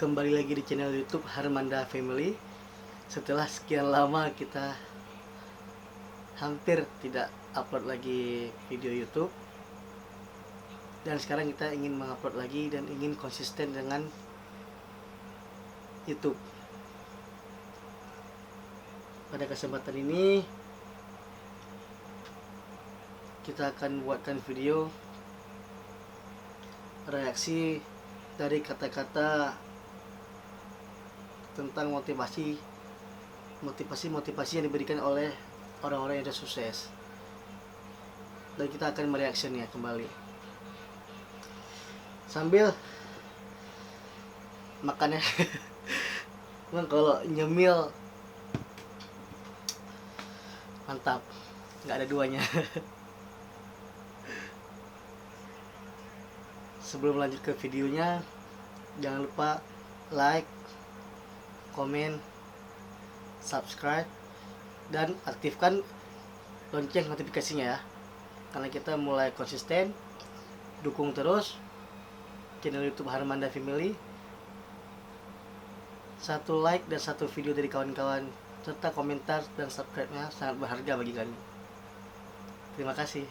Kembali lagi di channel YouTube Harmanda Family. Setelah sekian lama kita hampir tidak upload lagi video YouTube, dan sekarang kita ingin mengupload lagi dan ingin konsisten dengan YouTube. Pada kesempatan ini kita akan buatkan video reaksi dari kata-kata tentang motivasi yang diberikan oleh orang-orang yang sudah sukses, dan kita akan mereaksinya kembali sambil makannya. Memang kalau nyemil mantap, nggak ada duanya. Sebelum lanjut ke videonya, jangan lupa like, komen, subscribe, dan aktifkan lonceng notifikasinya ya, karena kita mulai konsisten. Dukung terus channel YouTube Harmanda Family. Satu like dan satu video dari kawan-kawan serta komentar dan subscribe-nya sangat berharga bagi kami. Terima kasih.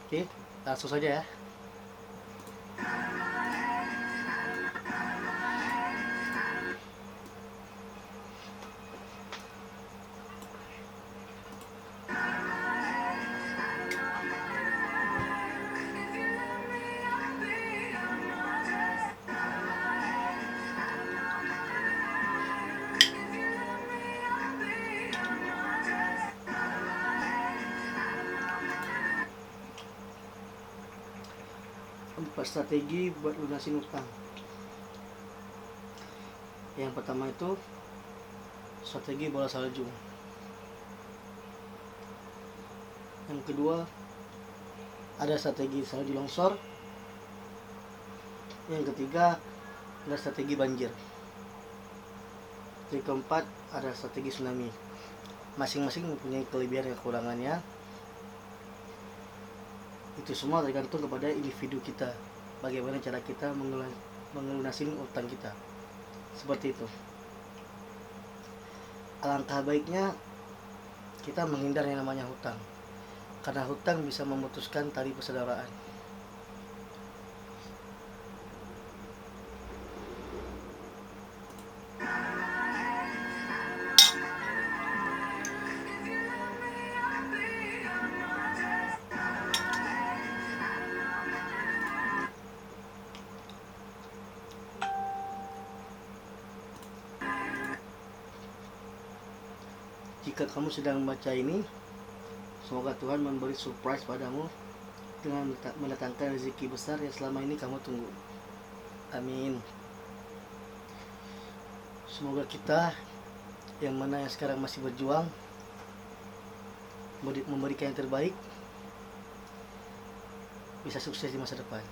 Oke, langsung saja ya. Empat strategi buat lunasin utang. Yang pertama itu strategi bola salju. Yang kedua ada strategi salju longsor. Yang ketiga ada strategi banjir. Yang keempat ada strategi tsunami. Masing-masing mempunyai kelebihan dan kekurangannya. Itu semua tergantung kepada individu kita, bagaimana cara kita melunasi utang kita. Seperti itu. Alangkah baiknya kita menghindar yang namanya hutang, karena hutang bisa memutuskan tali persaudaraan. Jika kamu sedang membaca ini, semoga Tuhan memberi surprise padamu dengan mendatangkan rezeki besar yang selama ini kamu tunggu. Amin. Semoga kita yang mana yang sekarang masih berjuang memberikan yang terbaik, bisa sukses di masa depan.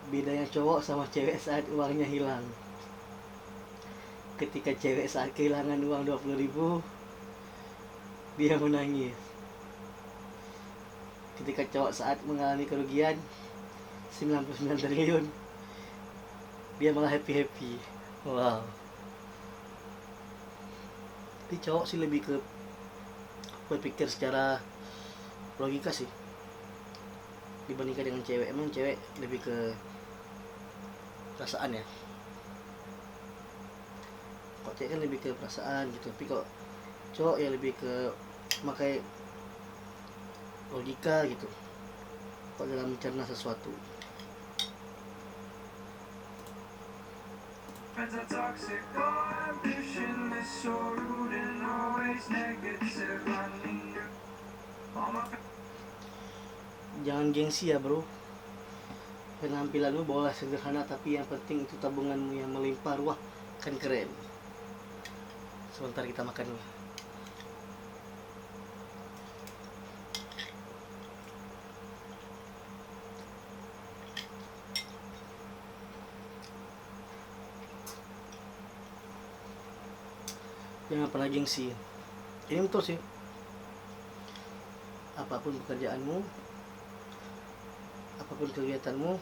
Bedanya cowok sama cewek saat uangnya hilang. Ketika cewek saat kehilangan uang 20.000, dia menangis. Ketika cowok saat mengalami kerugian 99 triliun, dia malah happy-happy. Wow. Tapi cowok sih lebih ke berpikir secara logika sih dibandingkan dengan cewek. Emang cewek lebih ke perasaan ya. Kok cewek kan lebih ke perasaan gitu, tapi kok cowok ya lebih ke pakai logika gitu kok dalam mencerna sesuatu. Jangan gengsi ya bro. Penampilan lu boleh sederhana, tapi yang penting itu tabunganmu yang melimpah ruah, kan keren. Sebentar kita makan dulu. Jangan pernah gengsi. Ini betul sih. Apapun pekerjaanmu, apapun kegiatanmu,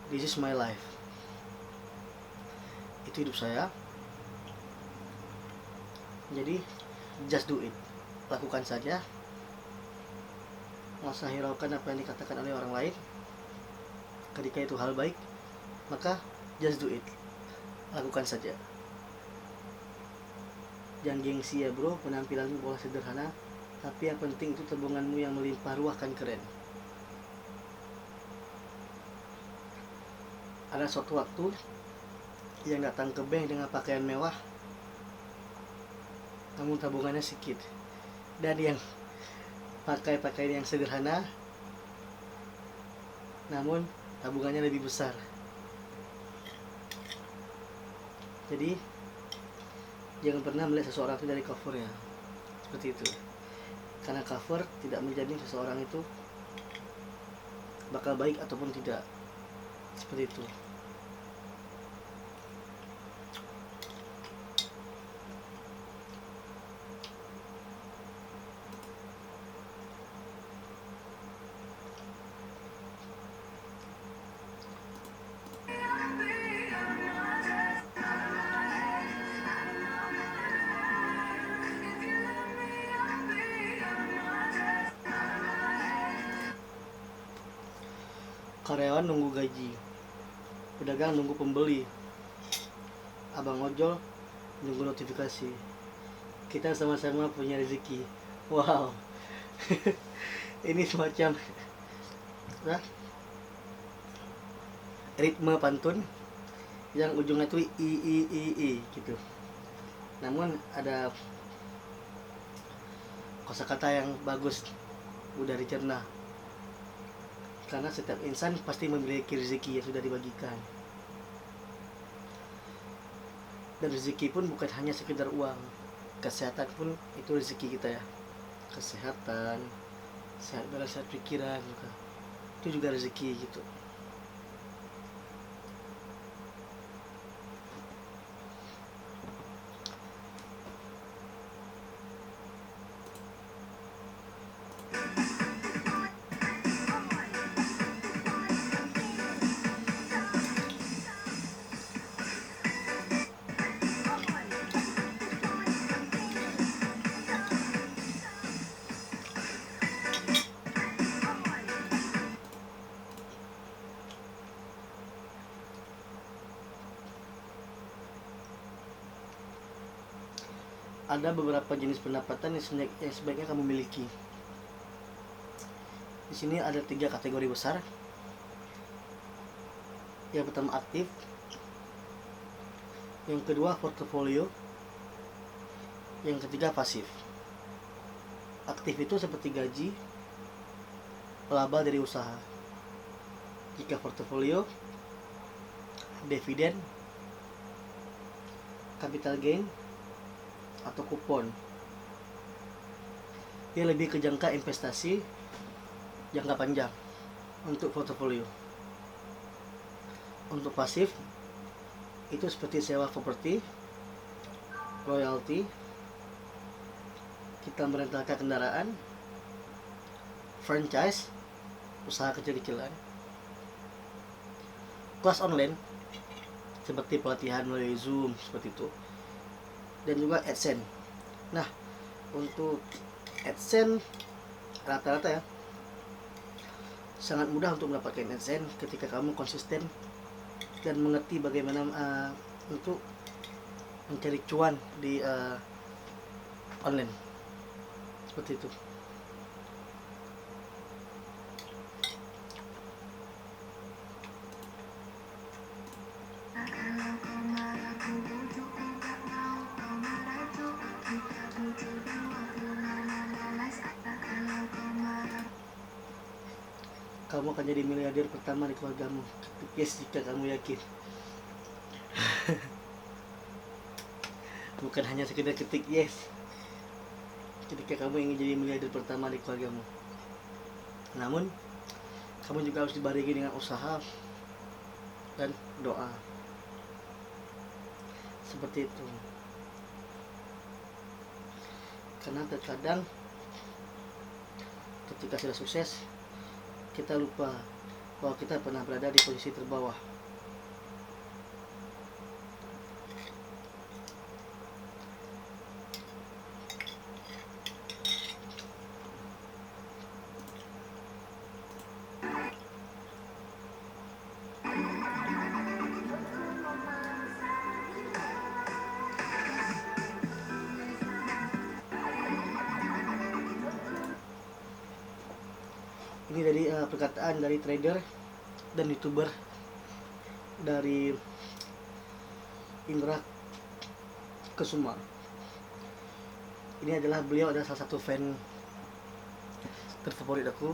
this is my life. Itu hidup saya. Jadi just do it. Lakukan saja. Nggak usah hiraukan apa yang dikatakan oleh orang lain. Ketika itu hal baik, maka just do it. Lakukan saja. Jangan gengsi ya bro, penampilanmu boleh sederhana, tapi yang penting itu tabunganmu yang melimpah ruah kan keren. Ada suatu waktu yang datang ke bank dengan pakaian mewah, namun tabungannya sedikit. Dan yang pakai pakaian yang sederhana, namun tabungannya lebih besar. Jadi jangan pernah melihat seseorang itu dari covernya, seperti itu. Karena cover tidak menjamin seseorang itu bakal baik ataupun tidak, seperti itu. Karyawan nunggu gaji, pedagang nunggu pembeli, abang ojol nunggu notifikasi. Kita sama-sama punya rezeki. Wow. Ini semacam ritme pantun yang ujungnya tuh i gitu. Namun ada kosakata yang bagus, mudah dicerna. Karena setiap insan pasti memiliki rezeki yang sudah dibagikan. Dan rezeki pun bukan hanya sekedar uang. Kesehatan pun itu rezeki kita ya. Kesehatan, sehat badan, sehat pikiran juga. Itu juga rezeki gitu. Ada beberapa jenis pendapatan yang sebaiknya kamu miliki. Di sini ada 3 kategori besar. Yang pertama aktif, yang kedua portofolio, yang ketiga pasif. Aktif itu seperti gaji, laba dari usaha. Jika portofolio, dividen, capital gain, atau kupon. Dia lebih ke jangka investasi jangka panjang untuk portofolio. Untuk pasif itu seperti sewa properti, royalti, kita merentalkan kendaraan, franchise, usaha kecil-kecilan, kelas online seperti pelatihan melalui Zoom seperti itu, dan juga AdSense. Nah, untuk AdSense rata-rata ya sangat mudah untuk mendapatkan AdSense ketika kamu konsisten dan mengerti bagaimana untuk mencari cuan di online seperti itu. Kamu akan jadi miliarder pertama di keluargamu. Yes, jika kamu yakin. Bukan hanya sekedar ketik yes. Ketika kamu ingin jadi miliarder pertama di keluargamu. Namun, kamu juga harus dibarengi dengan usaha dan doa. Seperti itu. Karena terkadang ketika sudah sukses, kita lupa bahwa kita pernah berada di posisi terbawah. Ini dari perkataan dari trader dan youtuber dari Indra Kesuma. Ini adalah beliau adalah salah satu fan terfavorit aku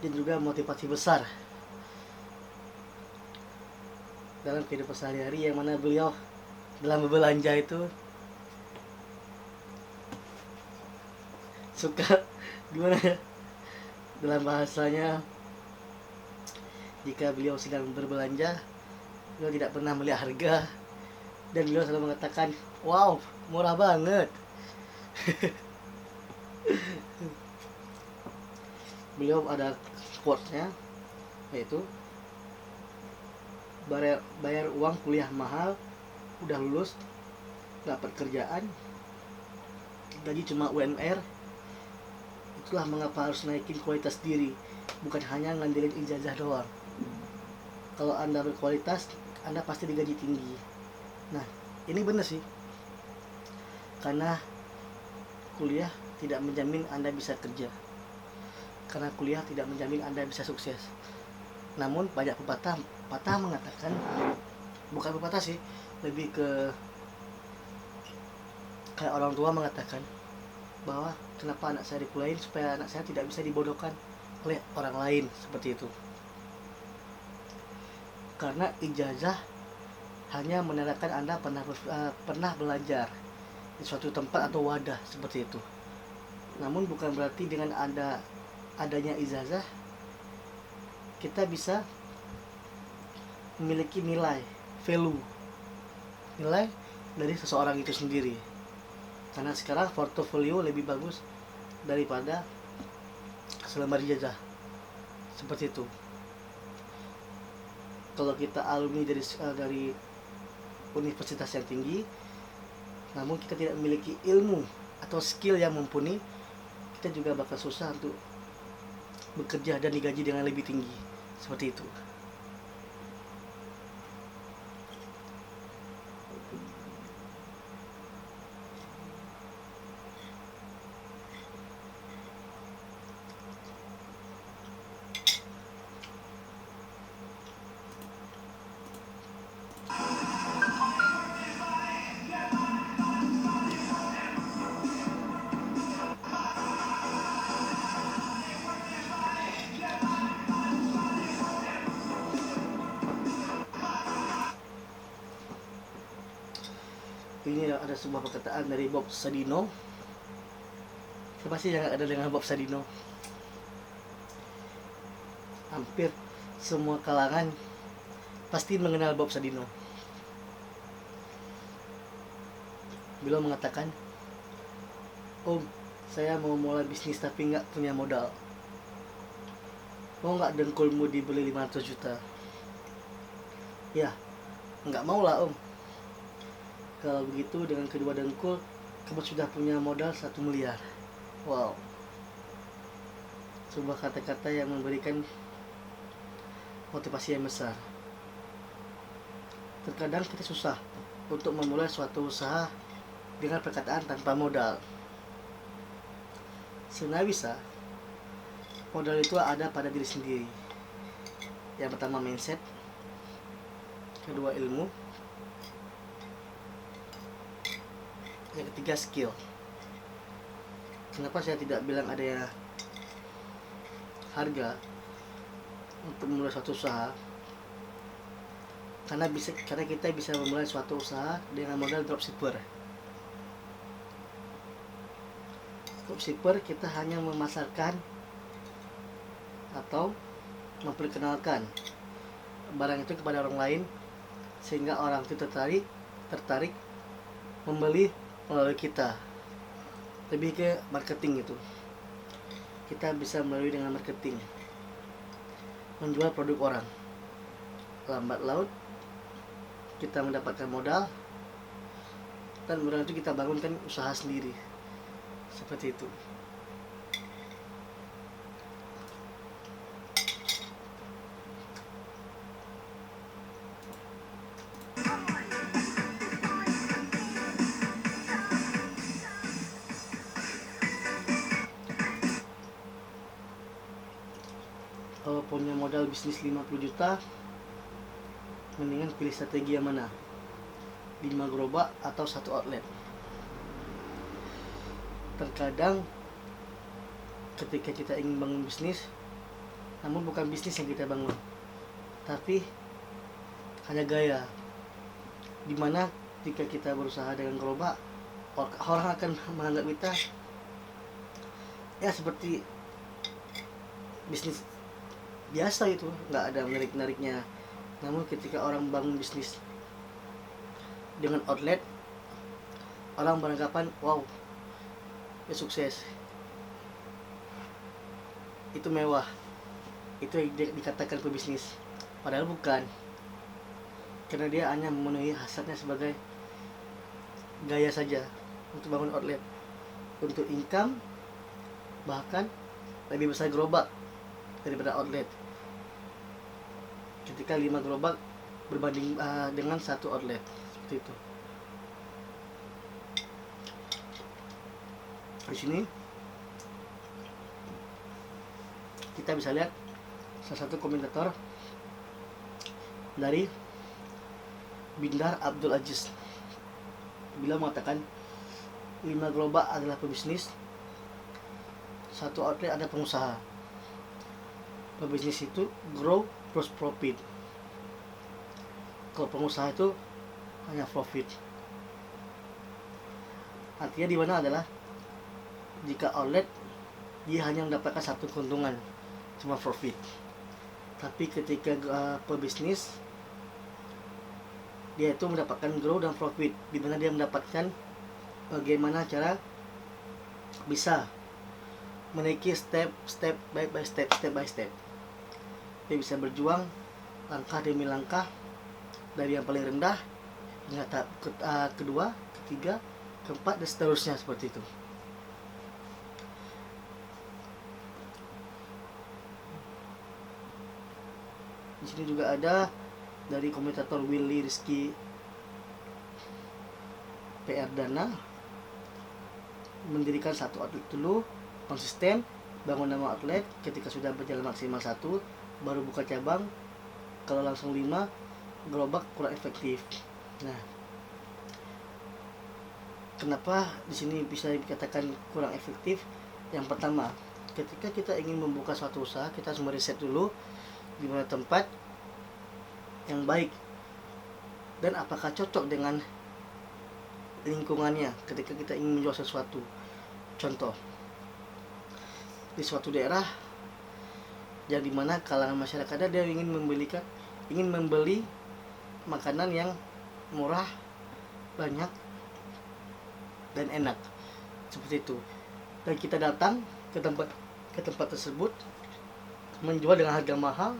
dan juga motivasi besar dalam kehidupan sehari-hari, yang mana beliau dalam berbelanja itu suka gimana ya, dalam bahasanya, jika beliau sedang berbelanja, beliau tidak pernah melihat harga dan beliau selalu mengatakan, wow, murah banget. Beliau ada quotes-nya, yaitu bayar uang kuliah mahal, udah lulus, dapat kerjaan, gaji cuma UMR. Itulah mengapa harus naikin kualitas diri, bukan hanya ngandelin ijazah doang. Kalau Anda berkualitas, Anda pasti digaji tinggi. Nah, ini benar sih. Karena kuliah tidak menjamin Anda bisa kerja. Karena kuliah tidak menjamin Anda bisa sukses. Namun banyak pepatah mengatakan, bukan pepatah sih, lebih ke kayak orang tua mengatakan bahwa kenapa anak saya dikuliahin, supaya anak saya tidak bisa dibodohkan oleh orang lain, seperti itu. Karena ijazah hanya menandakan Anda pernah belajar di suatu tempat atau wadah, seperti itu. Namun bukan berarti dengan adanya ijazah kita bisa memiliki nilai dari seseorang itu sendiri. Karena sekarang portofolio lebih bagus daripada selembar ijazah, seperti itu. Kalau kita alumni dari universitas yang tinggi, namun kita tidak memiliki ilmu atau skill yang mumpuni, kita juga bakal susah untuk bekerja dan digaji dengan lebih tinggi, seperti itu. Ini ada sebuah perkataan dari Bob Sadino. Siapa sih yang ada dengan Bob Sadino? Hampir semua kalangan pasti mengenal Bob Sadino. Beliau mengatakan, Om, saya mau mulai bisnis tapi nggak punya modal. Mau nggak dengkulmu dibeli 500 juta? Ya, nggak mau lah Om. Kalau begitu dengan kedua dengkul, kamu sudah punya modal 1 miliar. Wow. Sebuah kata-kata yang memberikan motivasi yang besar. Terkadang kita susah untuk memulai suatu usaha dengan perkataan tanpa modal. Sebenarnya bisa. Modal itu ada pada diri sendiri. Yang pertama mindset, kedua ilmu, yang ketiga skill. Kenapa saya tidak bilang ada harga untuk memulai suatu usaha? Karena kita bisa memulai suatu usaha dengan modal dropshipper. Dropshipper kita hanya memasarkan atau memperkenalkan barang itu kepada orang lain, sehingga orang itu tertarik membeli melalui kita. lebih ke marketing itu. Kita bisa melalui dengan marketing menjual produk orang. Lambat laut kita mendapatkan modal, dan modal itu kita bangunkan usaha sendiri. Seperti itu. Kalau punya modal bisnis 50 juta, mendingan pilih strategi yang mana? 5 gerobak atau 1 outlet. Terkadang ketika kita ingin bangun bisnis, namun bukan bisnis yang kita bangun, tapi hanya gaya. Dimana jika kita berusaha dengan gerobak, orang akan menganggap kita ya seperti bisnis biasa itu, nggak ada menarik-nariknya. Namun ketika orang bangun bisnis dengan outlet, orang beranggapan wow, ya sukses, itu mewah, itu yang dikatakan pebisnis. Padahal bukan, karena dia hanya memenuhi hasratnya sebagai gaya saja untuk bangun outlet, untuk income, bahkan lebih besar gerobak daripada outlet. Ketika 5 gerobak berbanding dengan 1 outlet, seperti itu. Di sini kita bisa lihat salah satu komentator dari Bindar Abdul Aziz. Beliau mengatakan 5 gerobak adalah pebisnis, 1 outlet ada pengusaha. Pebisnis itu grow plus profit. Kalau pengusaha itu hanya profit. Artinya di mana adalah jika outlet dia hanya mendapatkan 1 keuntungan, cuma profit. Tapi ketika pebisnis, dia itu mendapatkan grow dan profit, di mana dia mendapatkan bagaimana cara bisa menaiki step by step. Dia bisa berjuang langkah demi langkah dari yang paling rendah hingga tahap kedua, ketiga, keempat, dan seterusnya, seperti itu. Di sini juga ada dari komentator Willy Rizky PR Dana, mendirikan 1 outlet dulu, konsisten, bangun nama outlet. Ketika sudah berjalan maksimal 1, baru buka cabang. Kalau langsung 5 gerobak kurang efektif. Nah, kenapa di sini bisa dikatakan kurang efektif? Yang pertama, ketika kita ingin membuka suatu usaha, kita harus meriset dulu di mana tempat yang baik dan apakah cocok dengan lingkungannya ketika kita ingin menjual sesuatu. Contoh, di suatu daerah yang dimana kalangan masyarakat dia ingin membeli makanan yang murah, banyak, dan enak, seperti itu. Dan kita datang ke tempat tersebut menjual dengan harga mahal,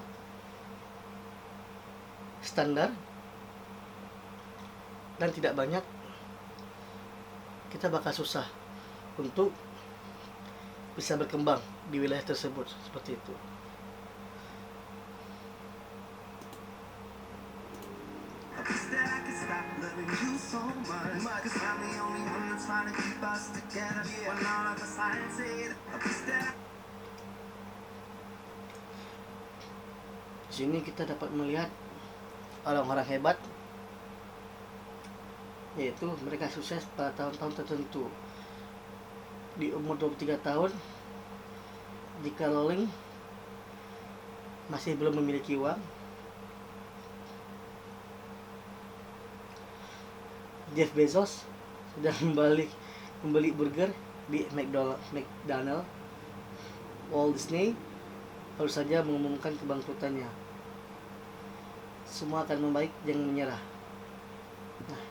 standar, dan tidak banyak, kita bakal susah untuk bisa berkembang di wilayah tersebut, seperti itu. Di sini kita dapat melihat orang-orang hebat, yaitu mereka sukses pada tahun-tahun tertentu. Di umur 23 tahun, jika Rowling masih belum memiliki uang, Jeff Bezos sudah membeli burger di McDonald. Walt Disney baru saja mengumumkan kebangkrutannya. Semua akan membaik, jangan menyerah. Nah,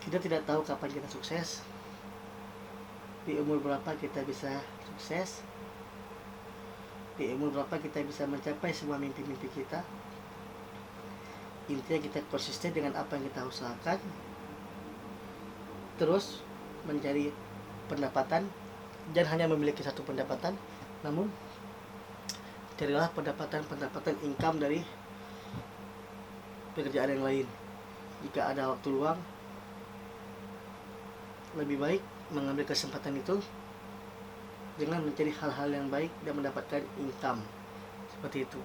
kita tidak tahu kapan kita sukses, Di umur berapa kita bisa sukses, di umur berapa kita bisa mencapai semua mimpi-mimpi kita. Intinya kita konsisten dengan apa yang kita usahakan, terus mencari pendapatan. Jangan hanya memiliki satu pendapatan, namun carilah pendapatan income dari pekerjaan yang lain. Jika ada waktu luang, lebih baik mengambil kesempatan itu dengan mencari hal-hal yang baik dan mendapatkan income seperti itu.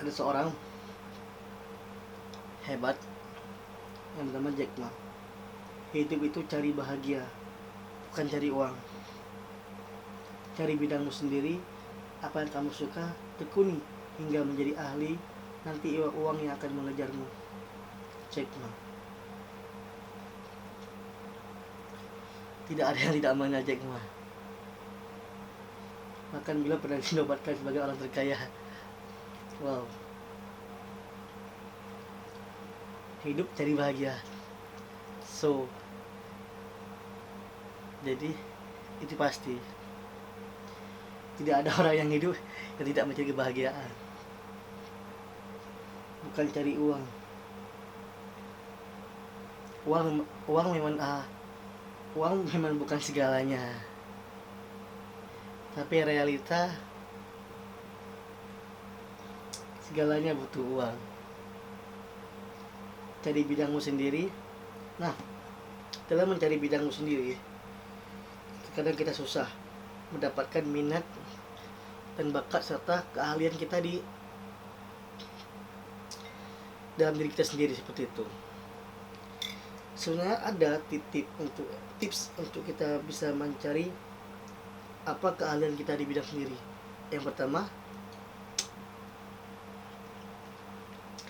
Ada seorang hebat yang bernama Jack Ma. Hidup itu cari bahagia, bukan cari uang. Cari bidangmu sendiri, apa yang kamu suka, tekuni hingga menjadi ahli. Nanti uang yang akan mengejarmu. Jack Ma. Tidak ada yang tidak mengenal Jack Ma. Bahkan beliau pernah dinobatkan sebagai orang terkaya. Wow. Hidup cari bahagia. So, jadi itu pasti tidak ada orang yang hidup yang tidak mencari kebahagiaan. Bukan cari uang. Uang memang bukan segalanya. Tapi realita segalanya butuh uang. Cari bidangmu sendiri. Nah, dalam mencari bidangmu sendiri, kadang kita susah mendapatkan minat dan bakat serta keahlian kita di dalam diri kita sendiri seperti itu. Sebenarnya ada tips untuk kita bisa mencari apa keahlian kita di bidang sendiri. Yang pertama,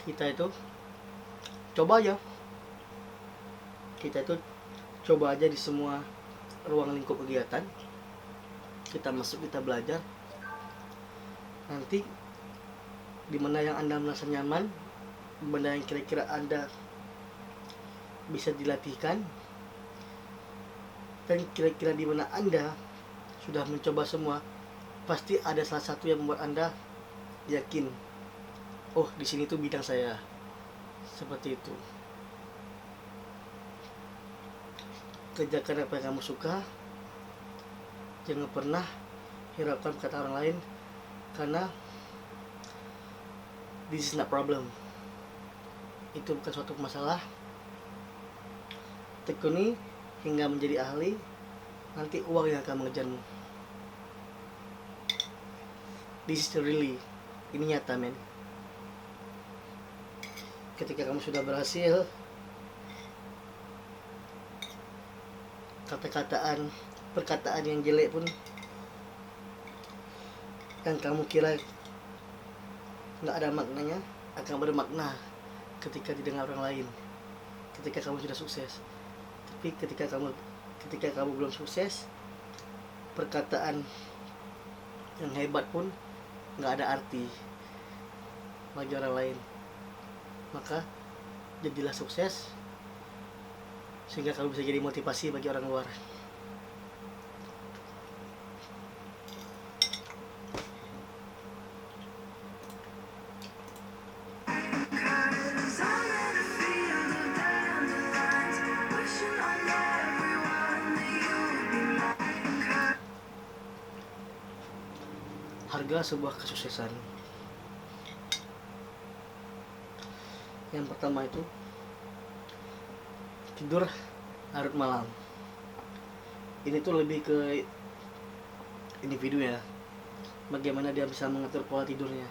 kita itu coba aja di semua ruang lingkup kegiatan. Kita masuk, kita belajar. Nanti di mana yang Anda merasa nyaman, benda yang kira-kira Anda bisa dilatihkan, dan kira-kira di mana Anda sudah mencoba semua, pasti ada salah satu yang membuat Anda yakin, oh di sini tuh bidang saya. Seperti itu. Kerjakan apa yang kamu suka. Jangan pernah hiraukan kata orang lain, karena this is not problem. Itu bukan suatu masalah. Tekuni hingga menjadi ahli. Nanti uang yang akan mengejarmu. This is really, ini nyata men. Ketika kamu sudah berhasil, perkataan yang jelek pun yang kamu kira nggak ada maknanya akan bermakna ketika didengar orang lain. Ketika kamu sudah sukses. Tapi ketika kamu belum sukses, perkataan yang hebat pun nggak ada arti bagi orang lain. Maka jadilah sukses sehingga kamu bisa jadi motivasi bagi orang luar. Harga sebuah kesuksesan. Yang pertama itu tidur larut malam. Ini tuh lebih ke individu ya, bagaimana dia bisa mengatur pola tidurnya,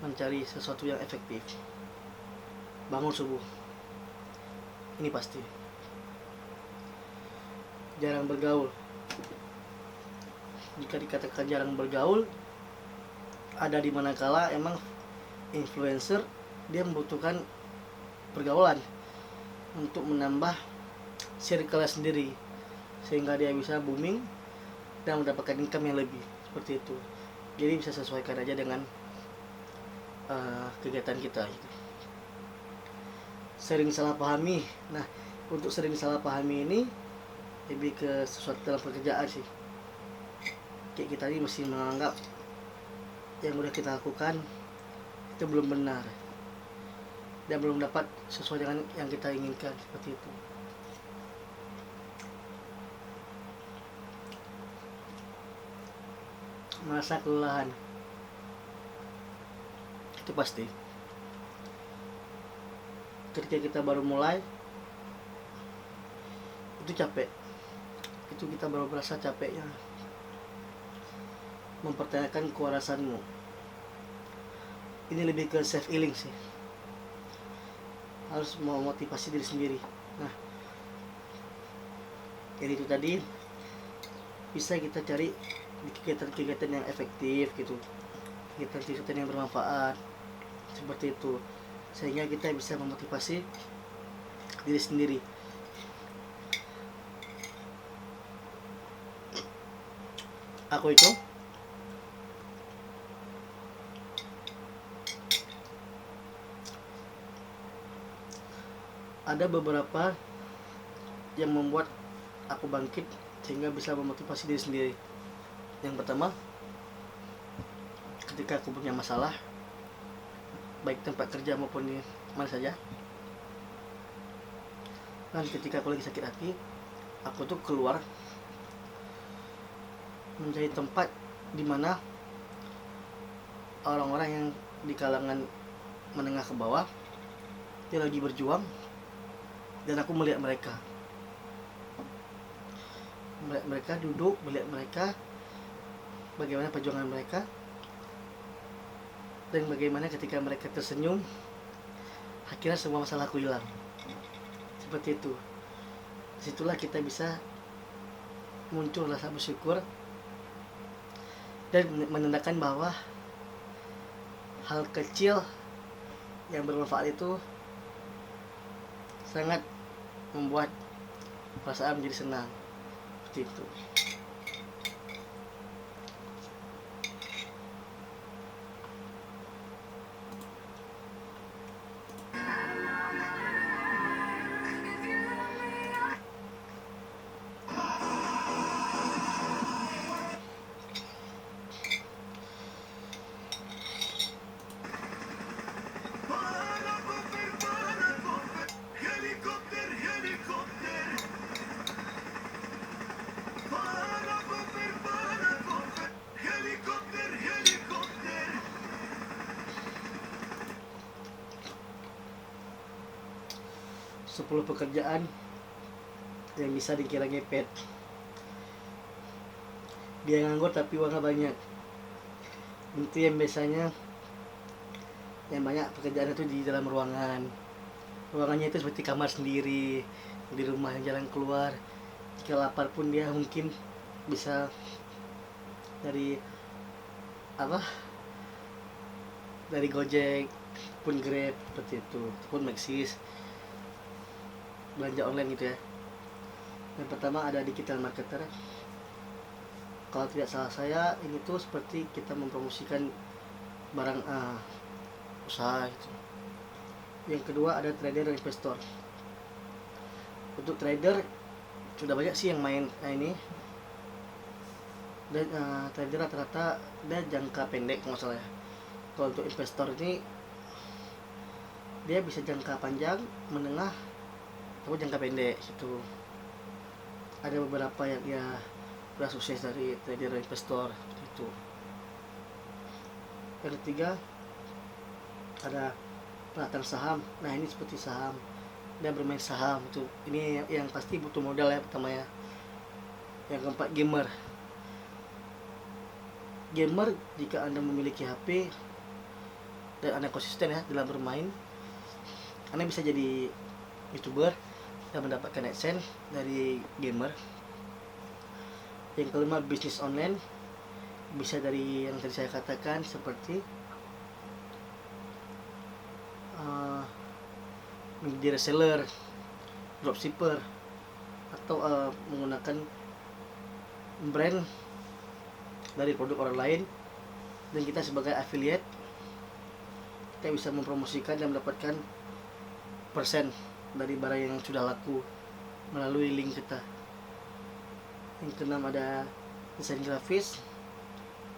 mencari sesuatu yang efektif. Bangun subuh, ini pasti. Jarang bergaul, jika dikatakan jarang bergaul, ada di manakala emang influencer dia membutuhkan pergaulan untuk menambah circle sendiri, sehingga dia bisa booming dan mendapatkan income yang lebih, seperti itu. Jadi bisa sesuaikan aja dengan kegiatan kita gitu. Sering salah pahami. Nah, untuk sering salah pahami ini lebih ke sesuatu dalam pekerjaan sih. Kayak kita ini mesti menganggap yang udah kita lakukan itu belum benar dan belum dapat sesuai dengan yang kita inginkan, seperti itu. Merasa kelelahan itu pasti ketika kita baru mulai, itu capek, itu kita baru merasa capeknya, mempertanyakan kewarasanmu. Ini lebih ke self healing sih, harus memotivasi diri sendiri. Nah, jadi itu tadi bisa kita cari di kegiatan-kegiatan yang efektif gitu, kegiatan-kegiatan yang bermanfaat, seperti itu, sehingga kita bisa memotivasi diri sendiri. Aku itu ada beberapa yang membuat aku bangkit sehingga bisa memotivasi diri sendiri. Yang pertama, ketika aku punya masalah, baik tempat kerja maupun di mana saja, dan ketika aku lagi sakit hati, aku tuh keluar mencari tempat di mana orang-orang yang di kalangan menengah ke bawah dia lagi berjuang, dan aku melihat mereka duduk, melihat mereka bagaimana perjuangan mereka, dan bagaimana ketika mereka tersenyum akhirnya semua masalahku hilang, seperti itu. Disitulah kita bisa muncul rasa bersyukur dan menandakan bahwa hal kecil yang bermanfaat itu sangat membuat perasaan menjadi senang, seperti itu. Sepuluh pekerjaan yang bisa dikira ngepet. Dia nganggur tapi uangnya banyak. Itu yang biasanya yang banyak pekerjaan itu di dalam ruangan. Ruangannya itu seperti kamar sendiri di rumah yang jalan keluar. Jika lapar pun dia mungkin bisa dari dari Gojek pun Grab, seperti itu, pun Maxis, belanja online gitu ya. Yang pertama ada digital marketer. Kalau tidak salah saya, ini tuh seperti kita mempromosikan barang usaha gitu. Yang kedua ada trader dan investor. Untuk trader sudah banyak sih yang main ini, dan trader rata-rata dia jangka pendek kalau salah ya. Kalau untuk investor ini dia bisa jangka panjang, menengah, atau jangka pendek gitu. Ada beberapa yang dia udah sukses dari trader dan investor itu. Yang ketiga ada pelatang saham. Nah, ini seperti saham, dia bermain saham itu. Ini yang pasti butuh modal ya pertama ya. Yang keempat gamer, jika Anda memiliki HP dan Anda konsisten ya dalam bermain, Anda bisa jadi YouTuber dan mendapatkan AdSense dari gamer. Yang kelima bisnis online. Bisa dari yang tadi saya katakan seperti menjadi reseller, dropshipper, atau menggunakan brand dari produk orang lain, dan kita sebagai affiliate kita bisa mempromosikan dan mendapatkan persen dari barang yang sudah laku melalui link kita. Yang keenam ada desain grafis.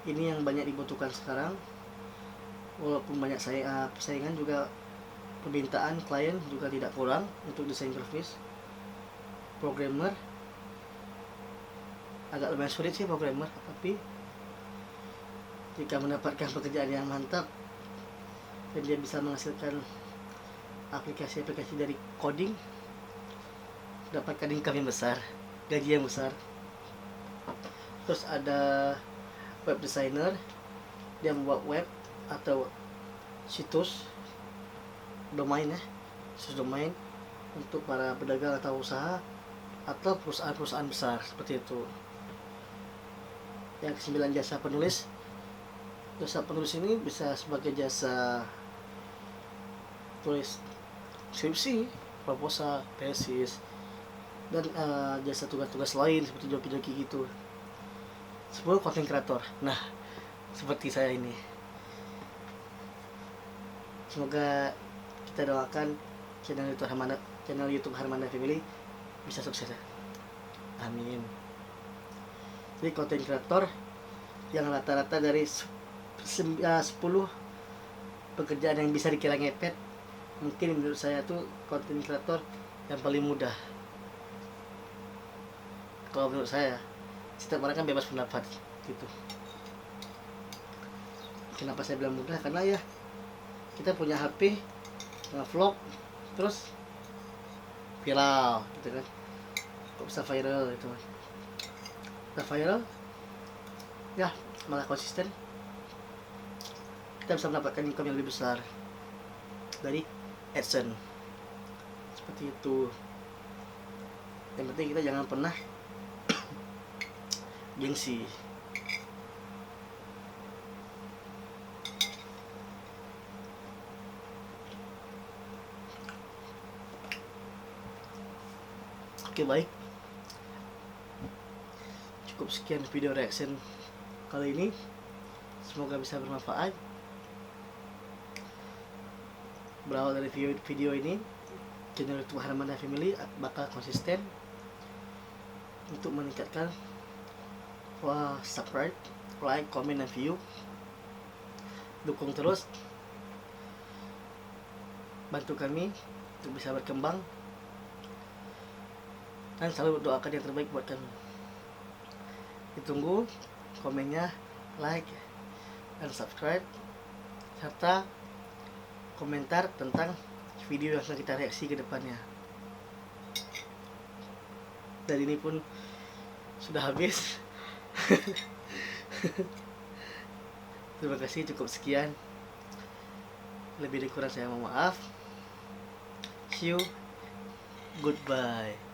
Ini yang banyak dibutuhkan sekarang, walaupun banyak persaingan, juga permintaan klien juga tidak kurang untuk desain grafis. Programmer agak lumayan sulit sih programmer, tapi jika mendapatkan pekerjaan yang mantap dan dia bisa menghasilkan aplikasi-aplikasi dari coding, dapatkan income yang besar, gaji yang besar. Terus ada web designer, dia membuat web atau situs domain situs domain untuk para pedagang atau usaha atau perusahaan-perusahaan besar seperti itu. Yang kesembilan, jasa penulis. Jasa penulis ini bisa sebagai jasa tulis skripsi, proposal, tesis, dan jasa tugas-tugas lain seperti joki-joki gitu. 10, content creator. Nah, seperti saya ini. Semoga kita doakan channel YouTube Harmanda Family bisa sukses ya. Amin. Jadi content creator yang rata-rata dari 10 pekerjaan yang bisa dikira ngepet, mungkin menurut saya tuh content creator yang paling mudah. Kalau menurut saya, setiap orang kan bebas pendapat gitu. Kenapa saya bilang mudah? Karena ya kita punya HP, nge-vlog, terus viral gitu kan. Kok bisa viral gitu kan. Udah viral, ya malah konsisten, kita bisa mendapatkan income yang lebih besar dari AdSense. Seperti itu. Yang penting kita jangan pernah gengsi. Oke, baik, cukup sekian video reaction kali ini. Semoga bisa bermanfaat. Berawal dari video ini, channel YouTube Harmanda Family bakal konsisten untuk meningkatkan subscribe, like, comment, dan view. Dukung terus, bantu kami untuk bisa berkembang, dan selalu doakan yang terbaik buat kami. Ditunggu komennya, like, dan subscribe, serta komentar tentang video yang akan kita reaksi ke depannya. Dan ini pun sudah habis. Terima kasih, cukup sekian. Lebih kurang saya mohon maaf. See you, goodbye.